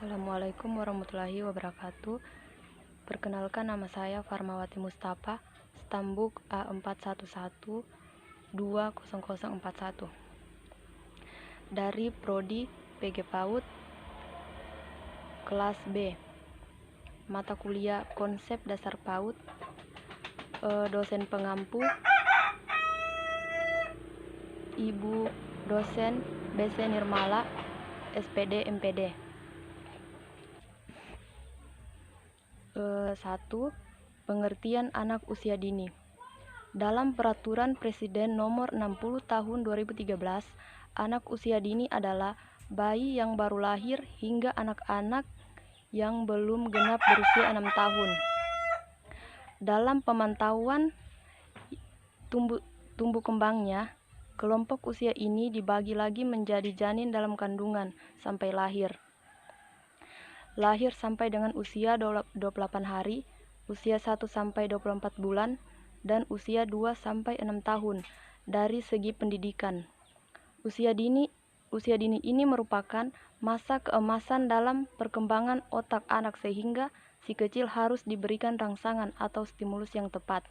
Assalamualaikum warahmatullahi wabarakatuh. Perkenalkan, nama saya Farmawati Mustafa, Stambuk A411200041 dari Prodi PG PAUD kelas B, mata kuliah Konsep Dasar PAUD, dosen pengampu Ibu dosen BC Nirmala, SPD MPD. 1. Pengertian anak usia dini. Dalam Peraturan Presiden Nomor 60 Tahun 2013, anak usia dini adalah bayi yang baru lahir hingga anak-anak yang belum genap berusia 6 tahun. Dalam pemantauan tumbuh kembangnya, kelompok usia ini dibagi lagi menjadi janin dalam kandungan sampai lahir sampai dengan usia 28 hari, usia 1 sampai 24 bulan, dan usia 2 sampai 6 tahun. Dari segi pendidikan, usia dini ini merupakan masa keemasan dalam perkembangan otak anak, sehingga si kecil harus diberikan rangsangan atau stimulus yang tepat.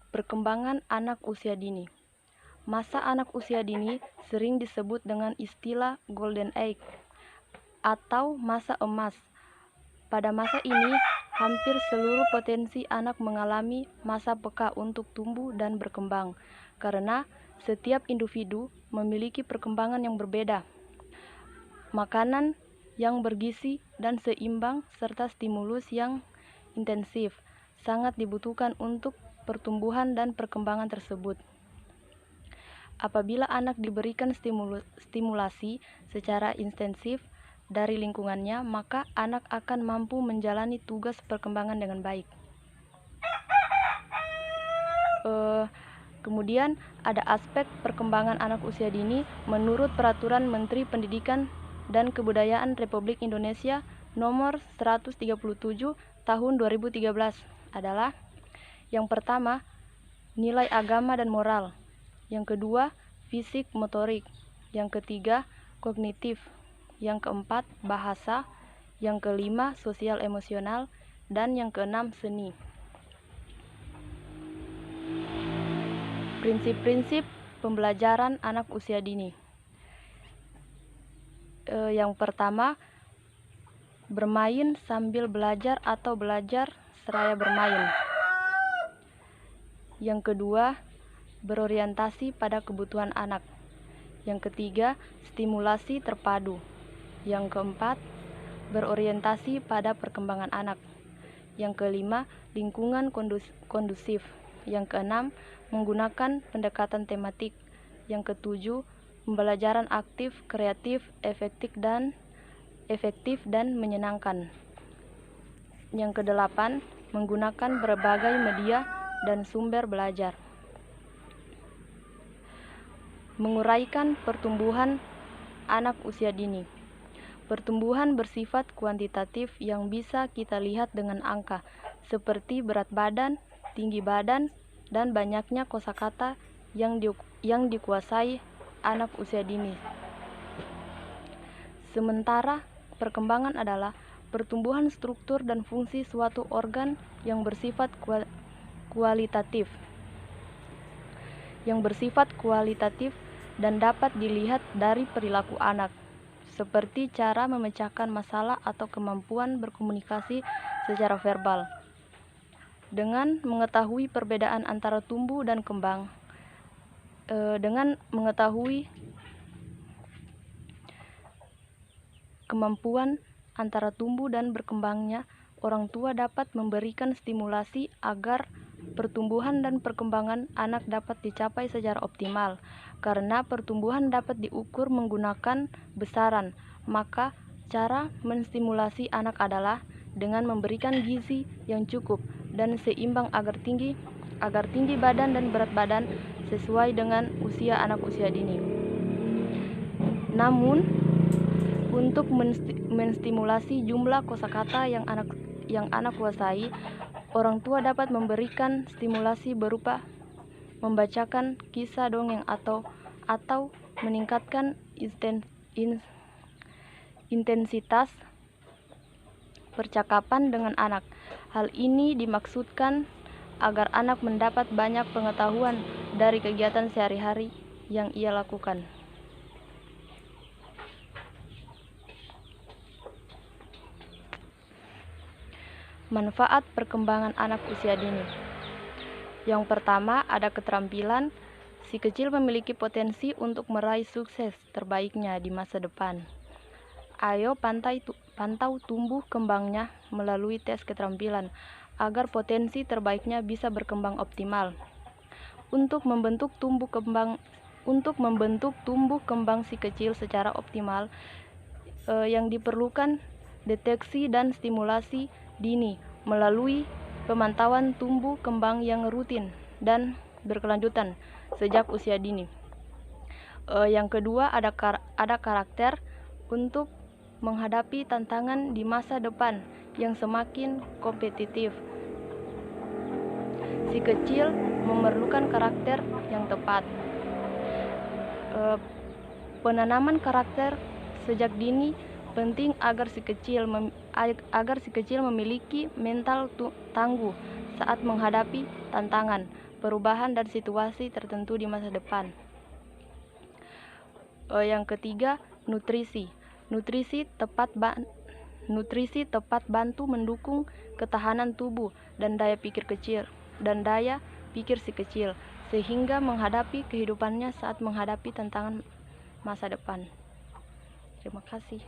Perkembangan anak usia dini. Masa anak usia dini sering disebut dengan istilah Golden Age atau masa emas. Pada masa ini, hampir seluruh potensi anak mengalami masa peka untuk tumbuh dan berkembang, karena setiap individu memiliki perkembangan yang berbeda. Makanan yang bergizi dan seimbang serta stimulus yang intensif sangat dibutuhkan untuk pertumbuhan dan perkembangan tersebut. Apabila anak diberikan stimulasi secara intensif dari lingkungannya, maka anak akan mampu menjalani tugas perkembangan dengan baik. Kemudian ada aspek perkembangan anak usia dini menurut Peraturan Menteri Pendidikan dan Kebudayaan Republik Indonesia Nomor 137 Tahun 2013 adalah: yang pertama, nilai agama dan moral; yang kedua, fisik motorik; yang ketiga, kognitif; yang keempat, bahasa; yang kelima, sosial emosional; dan yang keenam, seni. Prinsip-prinsip pembelajaran anak usia dini. Yang pertama, bermain sambil belajar atau belajar seraya bermain. Yang kedua, berorientasi pada kebutuhan anak. Yang ketiga, stimulasi terpadu. Yang keempat, berorientasi pada perkembangan anak. Yang kelima, lingkungan kondusif. Yang keenam, menggunakan pendekatan tematik. Yang ketujuh, pembelajaran aktif, kreatif, efektif dan menyenangkan. Yang kedelapan, menggunakan berbagai media dan sumber belajar. Menguraikan pertumbuhan anak usia dini. Pertumbuhan bersifat kuantitatif yang bisa kita lihat dengan angka, seperti berat badan, tinggi badan, dan banyaknya kosakata yang dikuasai anak usia dini. Sementara perkembangan adalah pertumbuhan struktur dan fungsi suatu organ yang bersifat kualitatif dan dapat dilihat dari perilaku anak, seperti cara memecahkan masalah atau kemampuan berkomunikasi secara verbal. Dengan mengetahui perbedaan antara tumbuh dan kembang, dengan mengetahui kemampuan antara tumbuh dan berkembangnya, orang tua dapat memberikan stimulasi agar pertumbuhan dan perkembangan anak dapat dicapai secara optimal. Karena pertumbuhan dapat diukur menggunakan besaran, maka cara menstimulasi anak adalah dengan memberikan gizi yang cukup dan seimbang agar tinggi badan dan berat badan sesuai dengan usia anak usia dini. Namun, untuk menstimulasi jumlah kosakata yang anak kuasai, orang tua dapat memberikan stimulasi berupa membacakan kisah dongeng atau meningkatkan intensitas percakapan dengan anak. Hal ini dimaksudkan agar anak mendapat banyak pengetahuan dari kegiatan sehari-hari yang ia lakukan. Manfaat perkembangan anak usia dini. Yang pertama, ada keterampilan. Si kecil memiliki potensi untuk meraih sukses terbaiknya di masa depan. Ayo pantau tumbuh kembangnya melalui tes keterampilan agar potensi terbaiknya bisa berkembang optimal. Untuk membentuk tumbuh kembang si kecil secara optimal, yang diperlukan deteksi dan stimulasi dini melalui pemantauan tumbuh kembang yang rutin dan berkelanjutan sejak usia dini. Yang kedua, ada karakter untuk menghadapi tantangan di masa depan yang semakin kompetitif. Si kecil memerlukan karakter yang tepat. Penanaman karakter sejak dini penting agar si kecil memiliki mental tangguh saat menghadapi tantangan, perubahan dan situasi tertentu di masa depan. Yang ketiga, nutrisi. Nutrisi tepat bantu mendukung ketahanan tubuh dan daya pikir si kecil sehingga menghadapi kehidupannya saat menghadapi tantangan masa depan. Terima kasih.